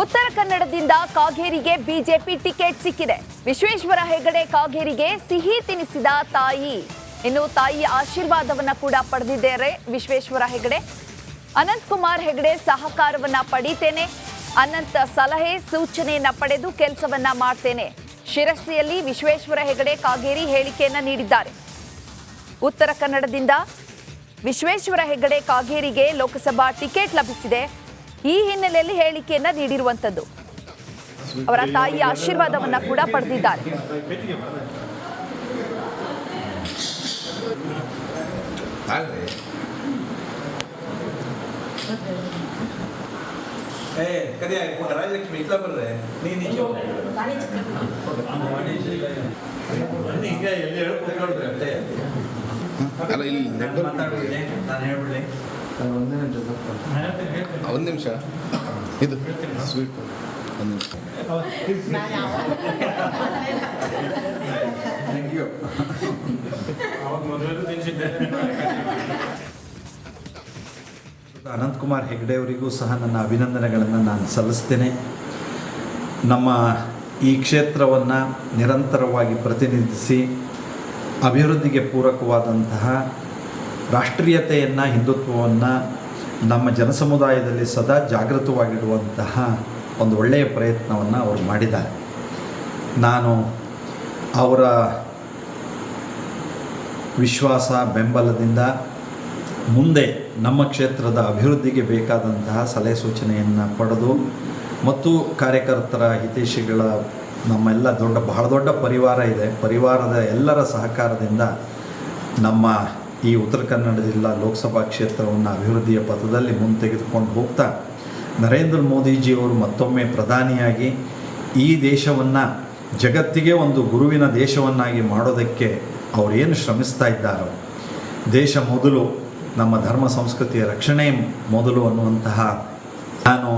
ಉತ್ತರ ಕನ್ನಡದಿಂದ ಕಾಗೇರಿಗೆ BJP ticket ಸಿಕ್ಕಿದೆ. ವಿಶ್ವೇಶ್ವರ ಹೆಗಡೆ ಕಾಗೇರಿಗೆ ಸಿಹಿ ತಿನಿಸಿದ ತಾಯಿ. ಇನ್ನು ತಾಯಿಯ ಆಶೀರ್ವಾದವನ್ನ ಕೂಡ ಪಡೆದಿದ್ದಾರೆ ವಿಶ್ವೇಶ್ವರ ಹೆಗಡೆ. ಅನಂತಕುಮಾರ್ ಹೆಗಡೆ ಸಹಕಾರವನ್ನ ಪಡಿತೇನೆ, ಅನಂತ ಸಲಹೆ ಸೂಚನೆಯನ್ನ ಪಡೆದು ಕೆಲಸವನ್ನ ಮಾಡ್ತೇನೆ. ಶಿರಸಿಯಲ್ಲಿ ವಿಶ್ವೇಶ್ವರ ಹೆಗಡೆ ಕಾಗೇರಿ ಹೇಳಿಕೆಯನ್ನ ನೀಡಿದ್ದಾರೆ. ಉತ್ತರ ಕನ್ನಡದಿಂದ ವಿಶ್ವೇಶ್ವರ ಹೆಗಡೆ ಕಾಗೇರಿಗೆ ಲೋಕಸಭಾ ಟಿಕೆಟ್ ಲಭಿಸಿದೆ. ಈ ಹಿನ್ನೆಲೆಯಲ್ಲಿ ಹೇಳಿಕೆಯನ್ನ ನೀಡಿರುವಂತದ್ದು. ಅವರ ತಾಯಿಯ ಆಶೀರ್ವಾದವನ್ನ ಕೂಡ ಪಡೆದಿದ್ದಾರೆ. ಅಲ್ಲ ಇಲ್ಲಿ ಒಂದು ನಿಮಿಷ ಇದು ಸ್ವೀಟ್ ಒಂದು ನಿಮಿಷ. ಅನಂತಕುಮಾರ್ ಹೆಗಡೆ ಅವರಿಗೂ ಸಹ ನನ್ನ ಅಭಿನಂದನೆಗಳನ್ನು ನಾನು ಸಲ್ಲಿಸ್ತೇನೆ. ನಮ್ಮ ಈ ಕ್ಷೇತ್ರವನ್ನು ನಿರಂತರವಾಗಿ ಪ್ರತಿನಿಧಿಸಿ ಅಭಿವೃದ್ಧಿಗೆ ಪೂರಕವಾದಂತಹ ರಾಷ್ಟ್ರೀಯತೆಯನ್ನು, ಹಿಂದುತ್ವವನ್ನು ನಮ್ಮ ಜನಸಮುದಾಯದಲ್ಲಿ ಸದಾ ಜಾಗೃತವಾಗಿಡುವಂತಹ ಒಂದು ಒಳ್ಳೆಯ ಪ್ರಯತ್ನವನ್ನು ಅವರು ಮಾಡಿದ್ದಾರೆ. ನಾನು ಅವರ ವಿಶ್ವಾಸ, ಬೆಂಬಲದಿಂದ ಮುಂದೆ ನಮ್ಮ ಕ್ಷೇತ್ರದ ಅಭಿವೃದ್ಧಿಗೆ ಬೇಕಾದಂತಹ ಸಲಹೆ ಸೂಚನೆಯನ್ನು ಪಡೆದು ಮತ್ತು ಕಾರ್ಯಕರ್ತರ ಹಿತೈಷಿಗಳ ನಮ್ಮೆಲ್ಲ ಬಹಳ ದೊಡ್ಡ ಪರಿವಾರ ಇದೆ. ಪರಿವಾರದ ಎಲ್ಲರ ಸಹಕಾರದಿಂದ ನಮ್ಮ ಈ ಉತ್ತರ ಕನ್ನಡ ಜಿಲ್ಲಾ ಲೋಕಸಭಾ ಕ್ಷೇತ್ರವನ್ನು ಅಭಿವೃದ್ಧಿಯ ಪಥದಲ್ಲಿ ಮುಂತೆಗೆದುಕೊಂಡು ಹೋಗ್ತಾ ನರೇಂದ್ರ ಮೋದಿಜಿಯವರು ಮತ್ತೊಮ್ಮೆ ಪ್ರಧಾನಿಯಾಗಿ ಈ ದೇಶವನ್ನು ಜಗತ್ತಿಗೆ ಒಂದು ಗುರುವಿನ ದೇಶವನ್ನಾಗಿ ಮಾಡೋದಕ್ಕೆ ಅವರೇನು ಶ್ರಮಿಸ್ತಾ ಇದ್ದಾರೋ, ದೇಶ ಮೊದಲು, ನಮ್ಮ ಧರ್ಮ ಸಂಸ್ಕೃತಿಯ ರಕ್ಷಣೆ ಮೊದಲು ಅನ್ನುವಂತಹ ನಾನು